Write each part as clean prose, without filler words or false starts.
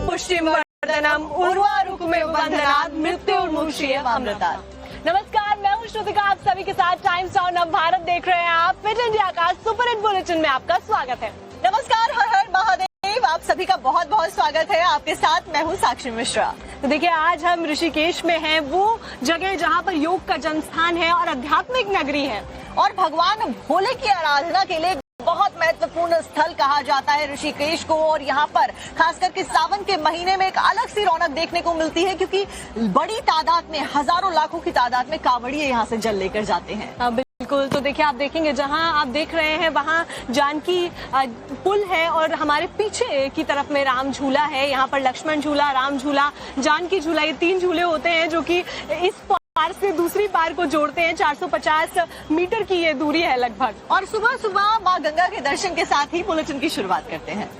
पुष्टिवर्धनम उर्वारुकमेव बंधनात् मृत्युर्मुक्षीयम् अमृतात्। नमस्कार, मैं हूं श्रुतिका, आप सभी के साथ टाइम्स नाउ नव भारत देख रहे हैं। आप फिट इंडिया का सुपर हिट बुलेटिन में आपका स्वागत है। नमस्कार, हर हर महादेव, आप सभी का बहुत बहुत स्वागत है। आपके साथ मैं हूं साक्षी मिश्रा। तो देखिए, आज हम ऋषिकेश में हैं, वो जगह जहां पर योग का जन्म स्थान है और आध्यात्मिक नगरी है और भगवान भोले की आराधना के लिए बहुत महत्वपूर्ण स्थल कहा जाता है ऋषिकेश को। और यहाँ पर खास करके सावन के महीने में एक अलग सी रौनक देखने को मिलती है, क्योंकि बड़ी तादाद में, हजारों लाखों की तादाद में कांवड़िए यहाँ से जल लेकर जाते हैं। बिल्कुल। तो देखिए, आप देखेंगे जहां आप देख रहे हैं वहां जानकी पुल है और हमारे पीछे की तरफ में राम झूला है। यहाँ पर लक्ष्मण झूला, राम झूला, जानकी झूला, ये 3 झूले होते हैं जो कि इस पार से दूसरी पार को जोड़ते हैं। 450 मीटर की ये दूरी है लगभग। और सुबह सुबह माँ गंगा के दर्शन के साथ ही बुलेटिन की शुरुआत करते हैं।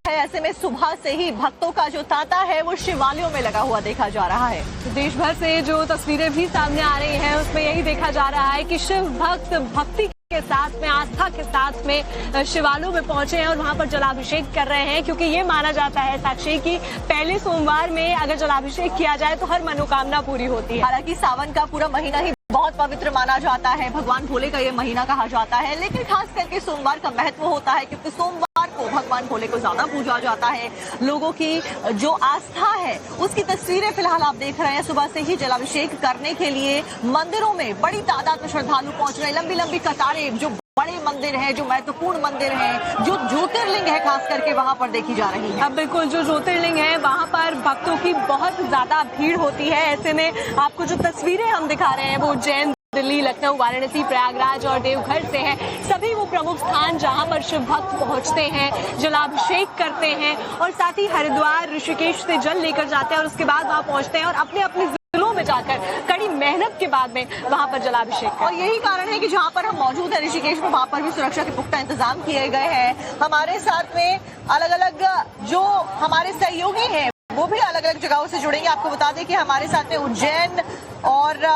ऐसे में सुबह से ही भक्तों का जो तांता है वो शिवालयों में लगा हुआ देखा जा रहा है। देश भर से जो तस्वीरें भी सामने आ रही हैं उसमें यही देखा जा रहा है कि शिव भक्त भक्ति के साथ में, आस्था के साथ में शिवालयों में पहुंचे हैं और वहां पर जलाभिषेक कर रहे हैं, क्योंकि ये माना जाता है साक्षी कि पहले सोमवार में अगर जलाभिषेक किया जाए तो हर मनोकामना पूरी होती है। हालांकि सावन का पूरा महीना ही बहुत पवित्र माना जाता है, भगवान भोले का ये महीना कहा जाता है, लेकिन खास करके सोमवार का महत्व होता है, क्योंकि सोमवार को भगवान भोले को ज्यादा पूजा जाता है। लोगों की जो आस्था है उसकी तस्वीरें फिलहाल आप देख रहे हैं। सुबह से ही जलाभिषेक करने के लिए मंदिरों में बड़ी तादाद में श्रद्धालु पहुंच रहे हैं। लंबी लंबी कतारें, जो बड़े मंदिर हैं, जो महत्वपूर्ण मंदिर हैं, जो ज्योतिर्लिंग है खास करके वहां पर देखी जा रही है। अब बिल्कुल, जो ज्योतिर्लिंग है वहां पर भक्तों की बहुत ज्यादा भीड़ होती है। ऐसे में आपको जो तस्वीरें हम दिखा रहे हैं वो उज्जैन, दिल्ली, लखनऊ, वाराणसी, प्रयागराज और देवघर से हैं। सभी वो प्रमुख स्थान जहां पर शिव भक्त पहुंचते हैं, जलाभिषेक करते हैं और साथ ही हरिद्वार, ऋषिकेश से जल लेकर जाते हैं और उसके बाद वहां पहुंचते हैं और अपने अपने जिलों में जाकर कड़ी मेहनत के बाद में वहां पर जलाभिषेक करते हैं। और यही कारण है कि जहां पर हम मौजूद है ऋषिकेश में, वहां पर भी सुरक्षा के पुख्ता इंतजाम किए गए हैं। हमारे साथ में अलग अलग जो हमारे सहयोगी हैं वो भी अलग अलग जगहों से जुड़ेंगे। आपको बता दें कि हमारे साथ में उज्जैन और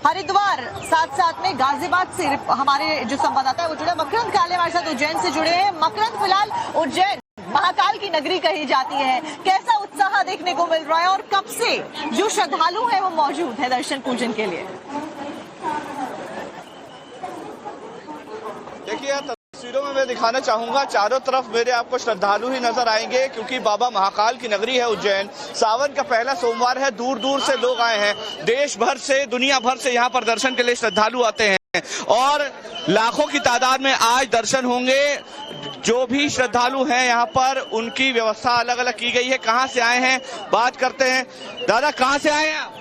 हरिद्वार, साथ साथ में गाजियाबाद से हमारे जो संवाददाता है वो जुड़े। मकरंद काले हमारे साथ उज्जैन से जुड़े हैं। मकरंद, फिलहाल उज्जैन महाकाल की नगरी कही जाती है, कैसा उत्साह देखने को मिल रहा है और कब से जो श्रद्धालु है वो मौजूद है दर्शन पूजन के लिए? देखिए, तस्वीरों में मैं दिखाना चाहूंगा, चारों तरफ मेरे आपको श्रद्धालु ही नजर आएंगे, क्योंकि बाबा महाकाल की नगरी है उज्जैन। सावन का पहला सोमवार है, दूर दूर से लोग आए हैं, देश भर से, दुनिया भर से यहाँ पर दर्शन के लिए श्रद्धालु आते हैं और लाखों की तादाद में आज दर्शन होंगे। जो भी श्रद्धालु हैं यहाँ पर, उनकी व्यवस्था अलग अलग की गई है। कहाँ से आए हैं बात करते हैं। दादा, कहाँ से आए हैं आप?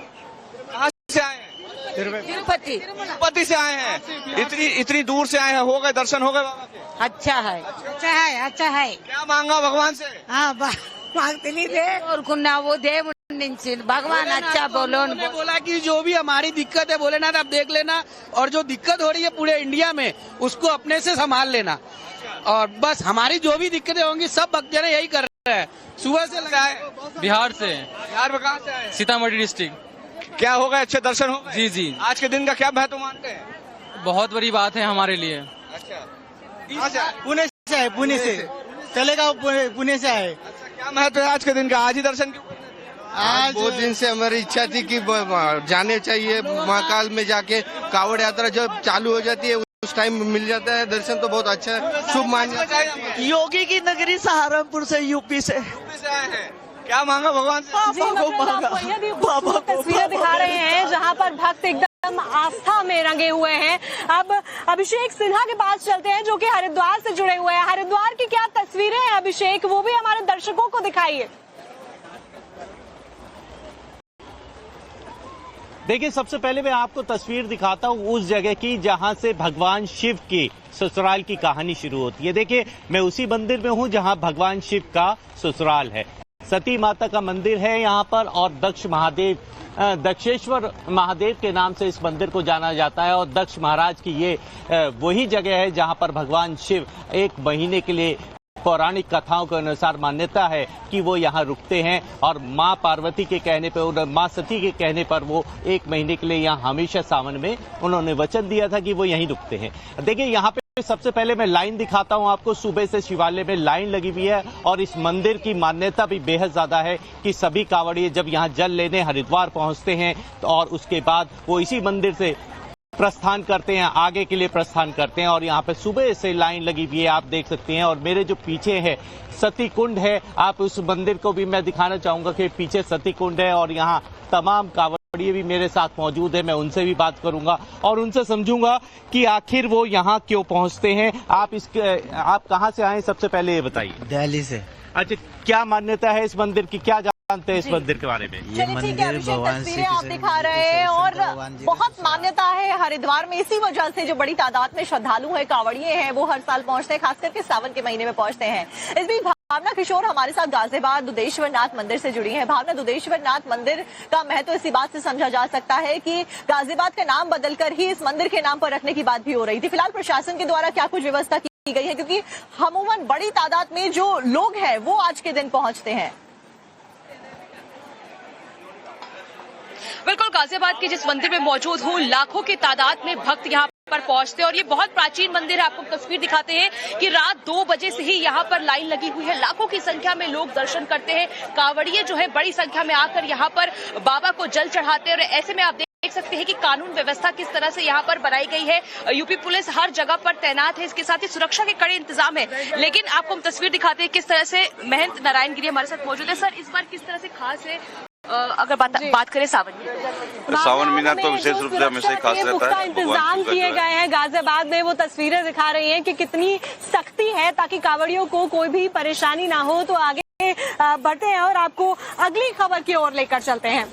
कहाँ से आए हैं? तिरुपति से आए हैं। इतनी दूर से आए हैं, हो गए दर्शन, हो गए बाबा के? अच्छा है, अच्छा है, अच्छा है। क्या मांगा भगवान से? हाँ, मांगते नहीं थे और कुन्ना वो दे भगवान अच्छा बोलो। उन्होंने बोला कि जो भी हमारी दिक्कत है भोलेनाथ आप देख लेना, और जो दिक्कत हो रही है पूरे इंडिया में उसको अपने से संभाल लेना, और बस हमारी जो भी दिक्कतें होंगी सब भक्तजन यही कर रहे हैं। सुबह से लगा है। बिहार से। बिहार में कहाँ से आए? सीतामढ़ी डिस्ट्रिक्ट। क्या हो गए, अच्छे दर्शन हो गए? जी जी। आज के दिन का क्या महत्व मानते हैं? बहुत बड़ी बात है हमारे लिए। अच्छा, पुणे से आए, पुणे से चलेगा, पुणे से आए। अच्छा, क्या महत्व है आज के दिन का? आज ही दर्शन क्यों? आज बहुत दिन से हमारी इच्छा थी कि जाने चाहिए महाकाल में, जाके कावड़ यात्रा जब चालू हो जाती है उस टाइम मिल जाता है दर्शन, तो बहुत अच्छा है, शुभ मान जाता है। योगी की नगरी सहारनपुर से, यूपी से आए हैं। क्या मांगा भगवान से? बाबा को तस्वीरें दिखा रहे हैं जहां पर भक्त एकदम आस्था में रंगे हुए हैं। अब अभिषेक सिन्हा के पास चलते हैं, जो कि हरिद्वार से जुड़े हुए हैं। हरिद्वार की क्या तस्वीरें हैं अभिषेक, वो भी हमारे दर्शकों को दिखाइए। देखिए, सबसे पहले मैं आपको तस्वीर दिखाता हूँ उस जगह की जहां से भगवान शिव की ससुराल की कहानी शुरू होती है। देखिए, मैं उसी मंदिर में हूँ जहां भगवान शिव का ससुराल है। सती माता का मंदिर है यहाँ पर और दक्षेश्वर महादेव के नाम से इस मंदिर को जाना जाता है। और दक्ष महाराज की ये वही जगह है जहां पर भगवान शिव 1 महीने के लिए, पौराणिक कथाओं के अनुसार मान्यता है कि वो यहाँ रुकते हैं और माँ पार्वती के कहने पर और माँ सती के कहने पर वो 1 महीने के लिए यहाँ हमेशा सावन में उन्होंने वचन दिया था कि वो यहीं रुकते हैं। देखिए, यहाँ पे सबसे पहले मैं लाइन दिखाता हूं आपको। सुबह से शिवालय में लाइन लगी हुई है और इस मंदिर की मान्यता भी बेहद ज्यादा है कि सभी कांवड़िए जब यहां जल लेने हरिद्वार पहुंचते हैं और उसके बाद वो इसी मंदिर से प्रस्थान करते हैं, आगे के लिए प्रस्थान करते हैं। और यहाँ पे सुबह से लाइन लगी हुई है, आप देख सकते हैं। और मेरे जो पीछे है सती कुंड है, आप उस मंदिर को भी मैं दिखाना चाहूंगा कि पीछे सती कुंड है और यहाँ तमाम कांवड़िए भी मेरे साथ मौजूद है। मैं उनसे भी बात करूंगा और उनसे समझूंगा कि आखिर वो यहाँ क्यों पहुंचते हैं। आप कहाँ से आए, सबसे पहले ये बताइए। दिल्ली से। अच्छा, क्या मान्यता है इस मंदिर की, क्या जानते हैं इस मंदिर के बारे में? चलिए ठीक है, अभिषेक तस्वीरें आप दिखा रहे हैं और बहुत मान्यता है हरिद्वार में, इसी वजह से जो बड़ी तादाद में श्रद्धालु है, कांवड़िए हैं, वो हर साल पहुंचते हैं, खास करके सावन के महीने में पहुंचते हैं। इस बीच भावना किशोर हमारे साथ गाजियाबाद दुधेश्वर नाथ मंदिर से जुड़ी है। भावना, दुधेश्वर नाथ मंदिर का महत्व इसी बात से समझा जा सकता है कि गाजियाबाद का नाम बदलकर ही इस मंदिर के नाम पर रखने की बात भी हो रही थी। फिलहाल प्रशासन के द्वारा क्या कुछ व्यवस्था की गई है, क्योंकि अमूमन बड़ी तादाद में जो लोग हैं वो आज के दिन पहुंचते हैं। बिल्कुल, गाजियाबाद के जिस मंदिर में मौजूद हूँ, लाखों की तादाद में भक्त यहाँ पर पहुंचते हैं और ये बहुत प्राचीन मंदिर है। आपको तस्वीर दिखाते हैं कि रात 2 बजे से ही यहाँ पर लाइन लगी हुई है, लाखों की संख्या में लोग दर्शन करते हैं। कांवड़िए जो है बड़ी संख्या में आकर यहाँ पर बाबा को जल चढ़ाते हैं और ऐसे में आप देख सकते हैं कि कानून व्यवस्था किस तरह से यहाँ पर बनाई गई है। यूपी पुलिस हर जगह पर तैनात है, इसके साथ ही सुरक्षा के कड़े इंतजाम है। लेकिन आपको हम तस्वीर दिखाते हैं किस तरह से महंत नारायण गिरी हमारे साथ मौजूद है। सर, इस बार किस तरह से खास है, अगर बात करें सावन महीना तो विशेष रूप से हमेशा खास रहता है। इंतजाम किए गए हैं गाजियाबाद में, वो तस्वीरें दिखा रही हैं कि कितनी सख्ती है ताकि कांवड़ियों को कोई भी परेशानी ना हो। तो आगे बढ़ते हैं और आपको अगली खबर की ओर लेकर चलते हैं।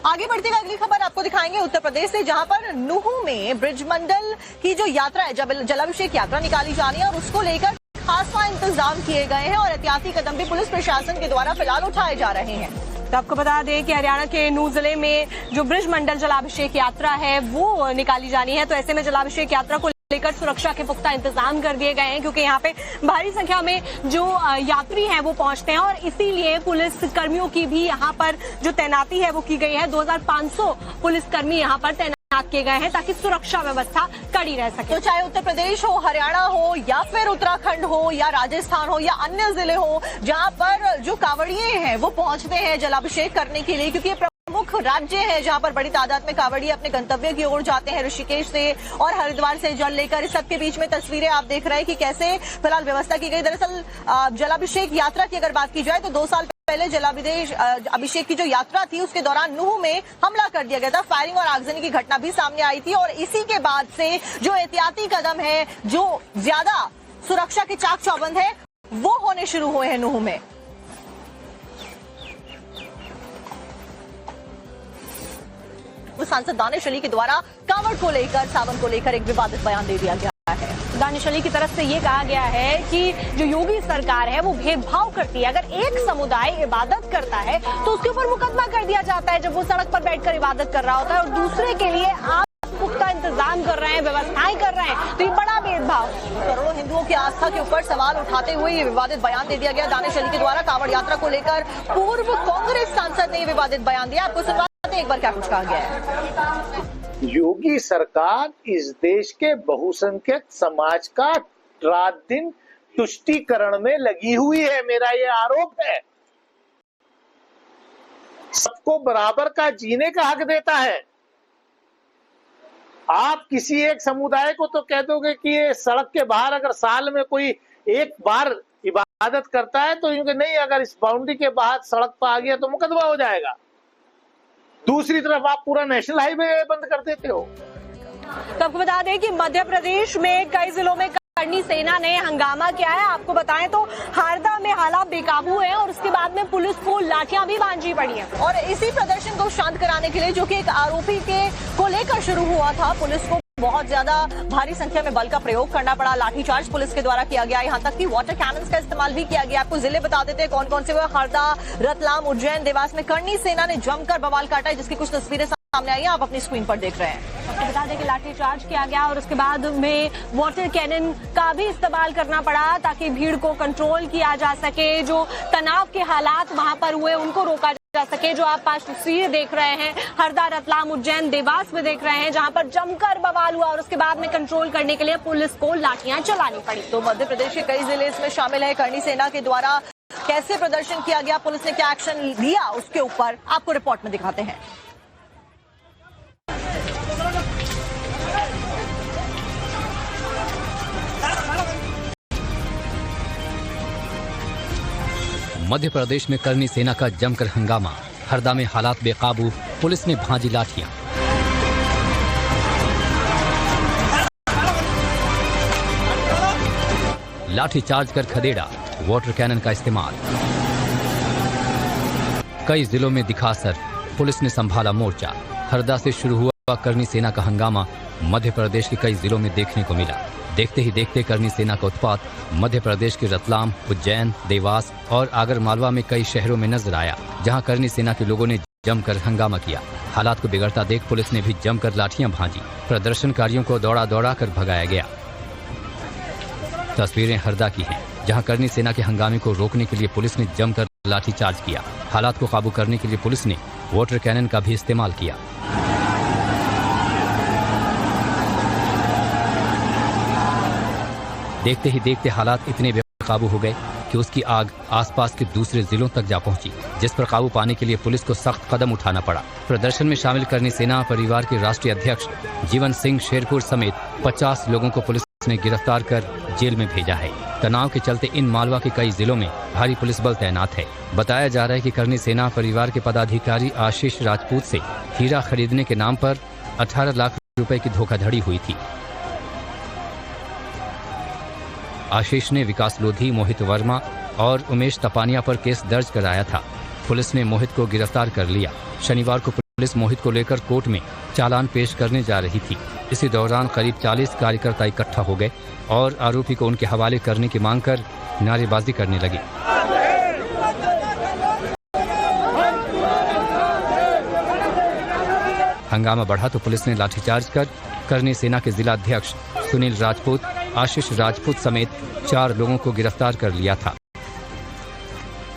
आगे बढ़ते हुए अगली खबर आपको दिखाएंगे उत्तर प्रदेश से, जहां पर नुहू में ब्रिजमंडल की जो यात्रा है, जलाभिषेक यात्रा निकाली जानी है और उसको लेकर खासा इंतजाम किए गए हैं और एहतियाती कदम भी पुलिस प्रशासन के द्वारा फिलहाल उठाए जा रहे हैं। तो आपको बता दें कि हरियाणा के नूह जिले में जो ब्रिजमंडल जलाभिषेक यात्रा है वो निकाली जानी है। तो ऐसे में जलाभिषेक यात्रा को लेकर सुरक्षा के पुख्ता इंतजाम कर दिए गए हैं, क्योंकि यहाँ पे भारी संख्या में जो यात्री हैं वो पहुंचते हैं और इसीलिए पुलिस कर्मियों की भी यहाँ पर जो तैनाती है वो की गई है। 2500 पुलिसकर्मी यहाँ पर तैनात किए गए हैं ताकि सुरक्षा व्यवस्था कड़ी रह सके। तो चाहे उत्तर प्रदेश हो, हरियाणा हो या फिर उत्तराखंड हो या राजस्थान हो या अन्य जिले हो, जहां पर जो कांवड़िए हैं वो पहुंचते हैं जलाभिषेक करने के लिए, क्योंकि प्रमुख राज्य है जहां पर बड़ी तादाद में कांवड़िए अपने गंतव्य की ओर जाते हैं, ऋषिकेश से और हरिद्वार से जल लेकर। इस सबके बीच में तस्वीरें आप देख रहे हैं कि कैसे फिलहाल व्यवस्था की गई। दरअसल जलाभिषेक यात्रा की अगर बात की जाए तो 2 साल पहले अभिषेक की जो यात्रा थी उसके दौरान नूह में हमला कर दिया गया था, फायरिंग और आगजनी की घटना भी सामने आई थी और इसी के बाद से जो एहतियाती कदम है, जो ज्यादा सुरक्षा के चाक चौबंद है, वो होने शुरू हुए हैं नूह में। सांसद दानिश अली के द्वारा कांवड़ को लेकर, सावन को लेकर एक विवादित बयान दे दिया गया है। दानिश अली की तरफ से ये कहा गया है कि जो योगी सरकार है वो भेदभाव करती है। अगर एक समुदाय इबादत करता है तो उसके ऊपर मुकदमा कर दिया जाता है जब वो सड़क पर बैठकर इबादत कर रहा होता है, और दूसरे के लिए आप पुख्ता इंतजाम कर रहे हैं, व्यवस्थाएं कर रहे हैं, तो ये बड़ा भेदभाव। करोड़ों हिंदुओं की आस्था के ऊपर सवाल उठाते हुए ये विवादित बयान दे दिया गया दानिश अली के द्वारा। कांवड़ यात्रा को लेकर पूर्व कांग्रेस सांसद ने ये विवादित बयान दिया। आपको सुनवाते हैं एक बार क्या कुछ कहा गया है। योगी सरकार इस देश के बहुसंख्यक समाज का रात दिन तुष्टीकरण में लगी हुई है, मेरा ये आरोप है। सबको बराबर का जीने का हक देता है। आप किसी एक समुदाय को तो कह दोगे कि ये सड़क के बाहर अगर साल में कोई एक बार इबादत करता है तो इनके नहीं, अगर इस बाउंड्री के बाहर सड़क पर आ गया तो मुकदमा हो जाएगा। दूसरी तरफ आप पूरा नेशनल हाईवे बंद कर देते हो। तो आपको बता दें कि मध्य प्रदेश में कई जिलों में करनी सेना ने हंगामा किया है। आपको बताएं तो हारदा में हालात बेकाबू है और उसके बाद में पुलिस को लाठियां भी बांधी पड़ी हैं। और इसी प्रदर्शन को शांत कराने के लिए, जो कि एक आरोपी को लेकर शुरू हुआ था, पुलिस को बहुत ज्यादा भारी संख्या में बल का प्रयोग करना पड़ा। लाठीचार्ज पुलिस के द्वारा किया गया, यहाँ तक कि वाटर कैनन्स का इस्तेमाल भी किया गया। आपको जिले बता देते हैं कौन कौन से हुए। हरदा, रतलाम, उज्जैन, देवास में करनी सेना ने जमकर बवाल काटा है, जिसकी कुछ तस्वीरें सामने आई हैं, आप अपनी स्क्रीन पर देख रहे हैं। आपको बता दें कि लाठीचार्ज किया गया और उसके बाद में वाटर कैनन का भी इस्तेमाल करना पड़ा ताकि भीड़ को कंट्रोल किया जा सके। जो तनाव के हालात वहां पर हुए उनको रोका जा सके। जो आप पांच तस्वीरें देख रहे हैं हरदा, रतलाम, उज्जैन, देवास में देख रहे हैं, जहां पर जमकर बवाल हुआ और उसके बाद में कंट्रोल करने के लिए पुलिस को लाठियां चलानी पड़ी। तो मध्य प्रदेश के कई जिले इसमें शामिल है। करनी सेना के द्वारा कैसे प्रदर्शन किया गया, पुलिस ने क्या एक्शन लिया, उसके ऊपर आपको रिपोर्ट में दिखाते हैं। मध्य प्रदेश में करनी सेना का जमकर हंगामा, हरदा में हालात बेकाबू, पुलिस ने भांजी लाठियां। लाठी चार्ज कर खदेड़ा, वाटर कैनन का इस्तेमाल। कई जिलों में दिखा असर, पुलिस ने संभाला मोर्चा। हरदा से शुरू हुआ करनी सेना का हंगामा मध्य प्रदेश के कई जिलों में देखने को मिला। देखते ही देखते करनी सेना का उत्पात मध्य प्रदेश के रतलाम, उज्जैन, देवास और आगरमालवा में कई शहरों में नजर आया, जहां करनी सेना के लोगों ने जमकर हंगामा किया। हालात को बिगड़ता देख पुलिस ने भी जमकर लाठियां भांजी। प्रदर्शनकारियों को दौड़ा दौड़ा कर भगाया गया। तस्वीरें हरदा की हैं, जहां करनी सेना के हंगामे को रोकने के लिए पुलिस ने जमकर लाठीचार्ज किया। हालात को काबू करने के लिए पुलिस ने वाटर कैनन का भी इस्तेमाल किया। देखते ही देखते हालात इतने बेकाबू हो गए कि उसकी आग आसपास के दूसरे जिलों तक जा पहुंची, जिस पर काबू पाने के लिए पुलिस को सख्त कदम उठाना पड़ा। प्रदर्शन में शामिल करनी सेना परिवार के राष्ट्रीय अध्यक्ष जीवन सिंह शेरपुर समेत 50 लोगों को पुलिस ने गिरफ्तार कर जेल में भेजा है। तनाव के चलते इन मालवा के कई जिलों में भारी पुलिस बल तैनात है। बताया जा रहा है कि करनी सेना परिवार के पदाधिकारी आशीष राजपूत से हीरा खरीदने के नाम पर 18 लाख रुपए की धोखाधड़ी हुई थी। आशीष ने विकास लोधी, मोहित वर्मा और उमेश तपानिया पर केस दर्ज कराया था। पुलिस ने मोहित को गिरफ्तार कर लिया। शनिवार को पुलिस मोहित को लेकर कोर्ट में चालान पेश करने जा रही थी। इसी दौरान करीब 40 कार्यकर्ता इकट्ठा हो गए और आरोपी को उनके हवाले करने की मांग कर नारेबाजी करने लगे। हंगामा बढ़ा तो पुलिस ने लाठीचार्ज कर करनी सेना के जिला अध्यक्ष सुनील राजपूत, आशीष राजपूत समेत 4 लोगों को गिरफ्तार कर लिया था।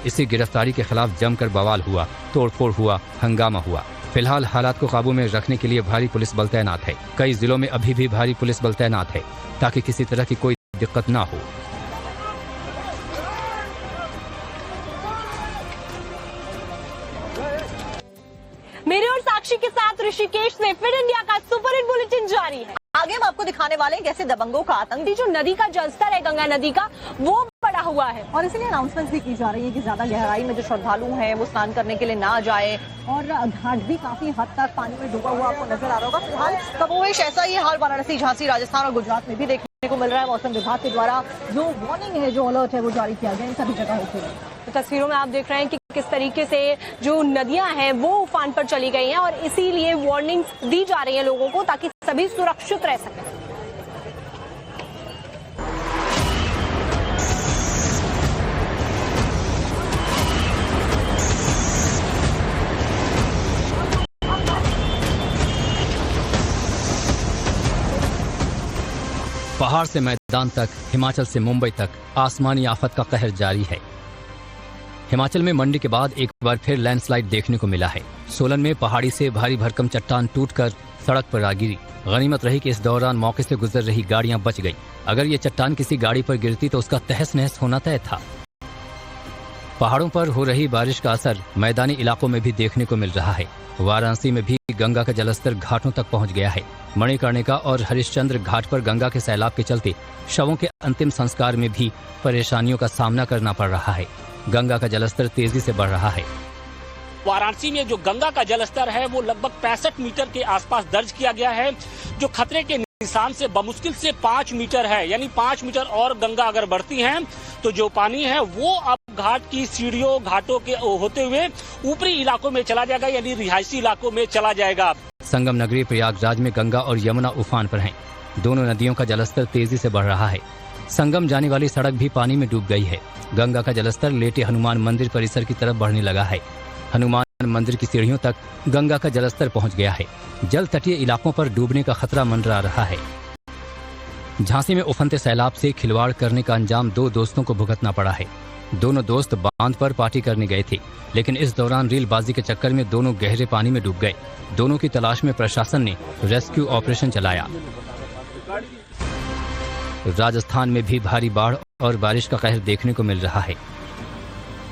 इसी गिरफ्तारी के खिलाफ जमकर बवाल हुआ, तोड़फोड़ हुआ, हंगामा हुआ। फिलहाल हालात को काबू में रखने के लिए भारी पुलिस बल तैनात है। कई जिलों में अभी भी भारी पुलिस बल तैनात है ताकि किसी तरह की कोई दिक्कत ना हो। मेरे और साक्षी के साथ ऋषिकेश से फिट इंडिया का सुपर हिट बुलेटिन जारी है। आगे हम आपको दिखाने वाले हैं कैसे दबंगों का आतंक, जो नदी का जलस्तर है गंगा नदी का, वो बढ़ा हुआ है और इसलिए अनाउंसमेंट भी की जा रही है कि ज्यादा गहराई में जो श्रद्धालु हैं वो स्नान करने के लिए ना जाए। और घाट भी काफी हद तक पानी में डूबा हुआ आपको नजर आ रहा होगा। फिलहाल कमोवेश ऐसा ही हाल वाराणसी, झांसी, राजस्थान और गुजरात में भी देखने को मिल रहा है। मौसम विभाग के द्वारा जो वार्निंग है, जो अलर्ट है, वो जारी किया गया इन सभी जगहों के लिए। तो तस्वीरों में आप देख रहे हैं कि किस तरीके से जो नदियां हैं वो उफान पर चली गई हैं और इसीलिए वार्निंग दी जा रही है लोगों को ताकि सभी सुरक्षित रह सकें। पहाड़ से मैदान तक, हिमाचल से मुंबई तक आसमानी आफत का कहर जारी है। हिमाचल में मंडी के बाद एक बार फिर लैंडस्लाइड देखने को मिला है। सोलन में पहाड़ी से भारी भरकम चट्टान टूटकर सड़क पर आ गिरी। गनीमत रही कि इस दौरान मौके से गुजर रही गाड़ियां बच गई। अगर ये चट्टान किसी गाड़ी पर गिरती तो उसका तहस नहस होना तय था। पहाड़ों पर हो रही बारिश का असर मैदानी इलाकों में भी देखने को मिल रहा है। वाराणसी में भी गंगा का जलस्तर घाटों तक पहुंच गया है। मणिकर्णिका और हरिश्चंद्र घाट पर गंगा के सैलाब के चलते शवों के अंतिम संस्कार में भी परेशानियों का सामना करना पड़ रहा है। गंगा का जलस्तर तेजी से बढ़ रहा है। वाराणसी में जो गंगा का जलस्तर है वो लगभग 65 मीटर के आसपास दर्ज किया गया है, जो खतरे के निशान से बमुश्किल से 5 मीटर है। यानी 5 मीटर और गंगा अगर बढ़ती है तो जो पानी है वो अब घाट की सीढ़ियों, घाटों के होते हुए ऊपरी इलाकों में चला जाएगा, यानी रिहायशी इलाकों में चला जाएगा। संगम नगरी प्रयागराज में गंगा और यमुना उफान पर हैं। दोनों नदियों का जलस्तर तेजी से बढ़ रहा है। संगम जाने वाली सड़क भी पानी में डूब गई है। गंगा का जलस्तर लेटे हनुमान मंदिर परिसर की तरफ बढ़ने लगा है। हनुमान मंदिर की सीढ़ियों तक गंगा का जलस्तर पहुंच गया है। जल तटीय इलाकों पर डूबने का खतरा मंडरा रहा है। झांसी में उफनते सैलाब से खिलवाड़ करने का अंजाम 2 दोस्तों को भुगतना पड़ा है। दोनों दोस्त बांध पर पार्टी करने गए थे, लेकिन इस दौरान रीलबाजी के चक्कर में दोनों गहरे पानी में डूब गए। दोनों की तलाश में प्रशासन ने रेस्क्यू ऑपरेशन चलाया। राजस्थान में भी भारी बाढ़ और बारिश का कहर देखने को मिल रहा है।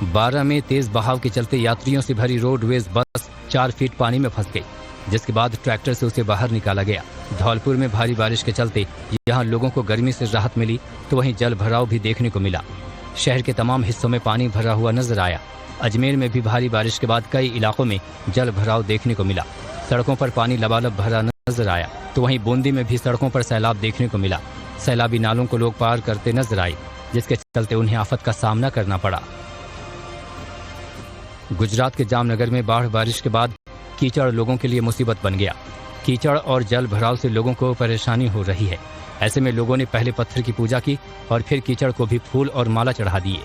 बारा में तेज बहाव के चलते यात्रियों से भरी रोडवेज बस 4 फीट पानी में फंस गई, जिसके बाद ट्रैक्टर से उसे बाहर निकाला गया। धौलपुर में भारी बारिश के चलते यहां लोगों को गर्मी से राहत मिली, तो वहीं जल भराव भी देखने को मिला। शहर के तमाम हिस्सों में पानी भरा हुआ नजर आया। अजमेर में भी भारी बारिश के बाद कई इलाकों में जल भराव देखने को मिला। सड़कों पर पानी लबालब भरा नजर आया, तो वहीं बूंदी में भी सड़कों पर सैलाब देखने को मिला। सैलाबी नालों को लोग पार करते नजर आए, जिसके चलते उन्हें आफत का सामना करना पड़ा। गुजरात के जामनगर में बाढ़ बारिश के बाद कीचड़ लोगों के लिए मुसीबत बन गया। कीचड़ और जल भराव से लोगों को परेशानी हो रही है। ऐसे में लोगों ने पहले पत्थर की पूजा की और फिर कीचड़ को भी फूल और माला चढ़ा दिए।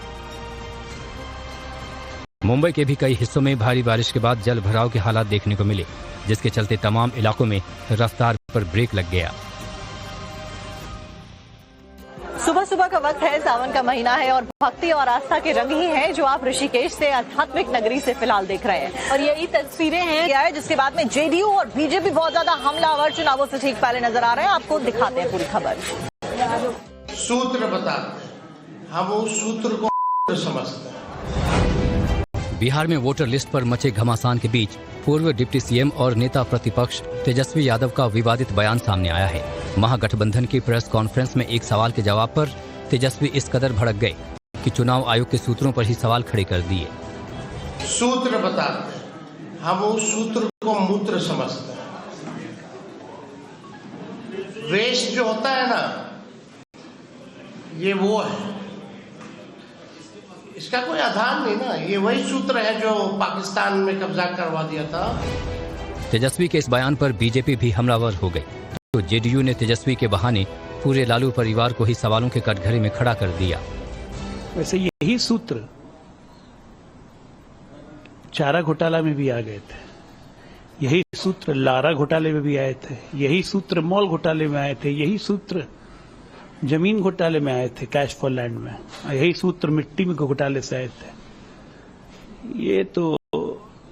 मुंबई के भी कई हिस्सों में भारी बारिश के बाद जल भराव के हालात देखने को मिले, जिसके चलते तमाम इलाकों में रफ्तार पर ब्रेक लग गया। सुबह सुबह का वक्त है, सावन का महीना है और भक्ति और आस्था के रंग ही हैं जो आप ऋषिकेश से आध्यात्मिक नगरी से फिलहाल देख रहे हैं। और यही तस्वीरें हैं क्या है जिसके बाद में जेडीयू और बीजेपी बहुत ज्यादा हमलावर चुनावों से ठीक पहले नजर आ रहे हैं। आपको दिखाते हैं पूरी खबर। सूत्र बताते हैं, हम उस सूत्र को समझते हैं। बिहार में वोटर लिस्ट पर मचे घमासान के बीच पूर्व डिप्टी सीएम और नेता प्रतिपक्ष तेजस्वी यादव का विवादित बयान सामने आया है। महागठबंधन की प्रेस कॉन्फ्रेंस में एक सवाल के जवाब पर तेजस्वी इस कदर भड़क गए कि चुनाव आयोग के सूत्रों पर ही सवाल खड़े कर दिए। सूत्र बताते हैं, हम उस सूत्र को मूत्र समझते हैं। वेस्ट जो होता है ना, ये वो है, इसका कोई आधार नहीं ना। ये वही सूत्र है जो पाकिस्तान में कब्जा करवा दिया था। तेजस्वी के इस बयान पर बीजेपी भी हमलावर हो गई, तो जेडीयू ने तेजस्वी के बहाने पूरे लालू परिवार को ही सवालों के कटघरे में खड़ा कर दिया। वैसे यही सूत्र चारा घोटाला में भी आ गए थे, यही सूत्र लारा घोटाले में भी आए थे, यही सूत्र मॉल घोटाले में आए थे, यही सूत्र जमीन घोटाले में आए थे, कैश फॉर लैंड में, यही सूत्र मिट्टी में घोटाले से आए थे। ये तो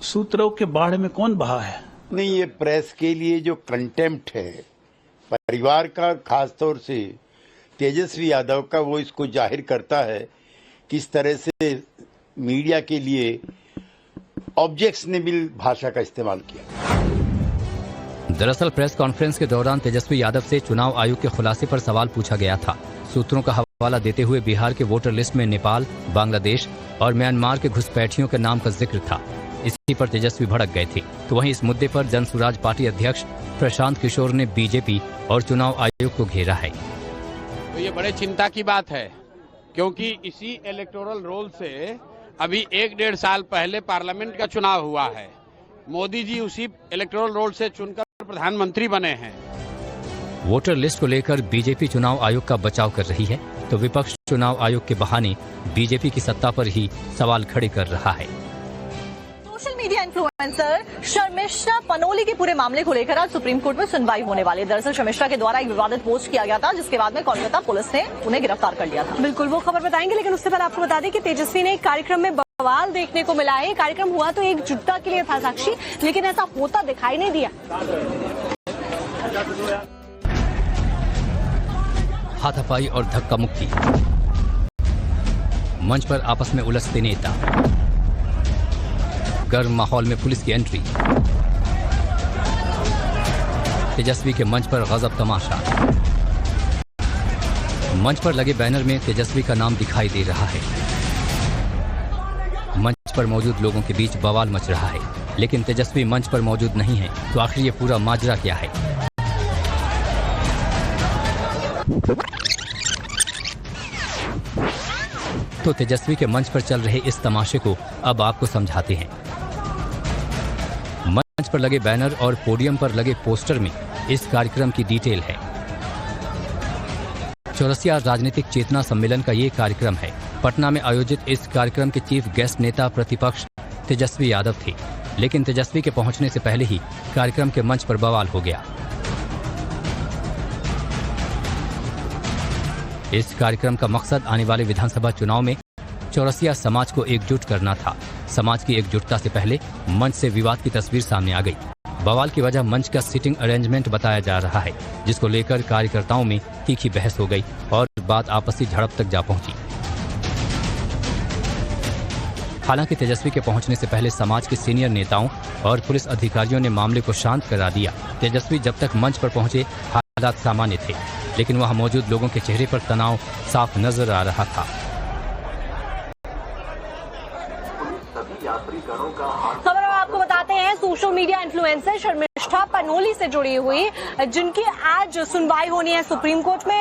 सूत्रों के बाढ़ में कौन बहा है? नहीं, ये प्रेस के लिए जो कंटेम्प्ट है परिवार का, खासतौर से तेजस्वी यादव का, वो इसको जाहिर करता है किस तरह से मीडिया के लिए ऑब्जेक्शनेबल भाषा का इस्तेमाल किया। दरअसल प्रेस कॉन्फ्रेंस के दौरान तेजस्वी यादव से चुनाव आयोग के खुलासे पर सवाल पूछा गया था। सूत्रों का हवाला देते हुए बिहार के वोटर लिस्ट में नेपाल, बांग्लादेश और म्यांमार के घुसपैठियों के नाम का जिक्र था। इसी पर तेजस्वी भड़क गए थे। तो वहीं इस मुद्दे पर जनसुराज पार्टी अध्यक्ष प्रशांत किशोर ने बीजेपी और चुनाव आयोग को घेरा है। तो ये बड़े चिंता की बात है, क्योंकि इसी इलेक्टोरल रोल से अभी 1-1.5 साल पहले पार्लियामेंट का चुनाव हुआ है। मोदी जी उसी इलेक्टोरल रोल से चुनकर प्रधानमंत्री बने हैं। वोटर लिस्ट को लेकर बीजेपी चुनाव आयोग का बचाव कर रही है, तो विपक्ष चुनाव आयोग के बहाने बीजेपी की सत्ता पर ही सवाल खड़े कर रहा है। Social media influencer Sharmishta Panoli के पूरे मामले को लेकर आज सुप्रीम कोर्ट में सुनवाई होने वाली है। दरअसल शर्मिष्ठा के द्वारा एक विवादित पोस्ट किया गया था, जिसके बाद में कोलकाता पुलिस ने उन्हें गिरफ्तार कर लिया था। बिल्कुल, वो खबर बताएंगे, लेकिन उससे पहले आपको बता दें कि तेजस्वी ने एक कार्यक्रम में बवाल देखने को मिला है। कार्यक्रम हुआ तो एकजुटता के लिए था साक्षी, लेकिन ऐसा होता दिखाई नहीं दिया। हाथापाई और धक्का मुक्की, मंच पर आपस में उलझते नेता, गर्म माहौल में पुलिस की एंट्री, तेजस्वी के मंच पर गजब तमाशा। मंच पर लगे बैनर में तेजस्वी का नाम दिखाई दे रहा है। मंच पर मौजूद लोगों के बीच बवाल मच रहा है, लेकिन तेजस्वी मंच पर मौजूद नहीं है। तो आखिर ये पूरा माजरा क्या है? तो तेजस्वी के मंच पर चल रहे इस तमाशे को अब आपको समझाते हैं। मंच पर लगे बैनर और पोडियम पर लगे पोस्टर में इस कार्यक्रम की डिटेल है। चौरसिया राजनीतिक चेतना सम्मेलन का ये कार्यक्रम है। पटना में आयोजित इस कार्यक्रम के चीफ गेस्ट नेता प्रतिपक्ष तेजस्वी यादव थे, लेकिन तेजस्वी के पहुंचने से पहले ही कार्यक्रम के मंच पर बवाल हो गया। इस कार्यक्रम का मकसद आने वाले विधानसभा चुनाव में चौरसिया समाज को एकजुट करना था। समाज की एकजुटता से पहले मंच से विवाद की तस्वीर सामने आ गई। बवाल की वजह मंच का सीटिंग अरेंजमेंट बताया जा रहा है, जिसको लेकर कार्यकर्ताओं में तीखी बहस हो गई और बात आपसी झड़प तक जा पहुंची। हालांकि तेजस्वी के पहुंचने से पहले समाज के सीनियर नेताओं और पुलिस अधिकारियों ने मामले को शांत करा दिया। तेजस्वी जब तक मंच पर पहुंचे हालात सामान्य थे, लेकिन वहां मौजूद लोगों के चेहरे पर तनाव साफ नजर आ रहा था। खबर आपको बताते हैं, social media influencer Sharmishta Panoli से जुड़ी हुई, जिनकी आज सुनवाई होनी है सुप्रीम कोर्ट में।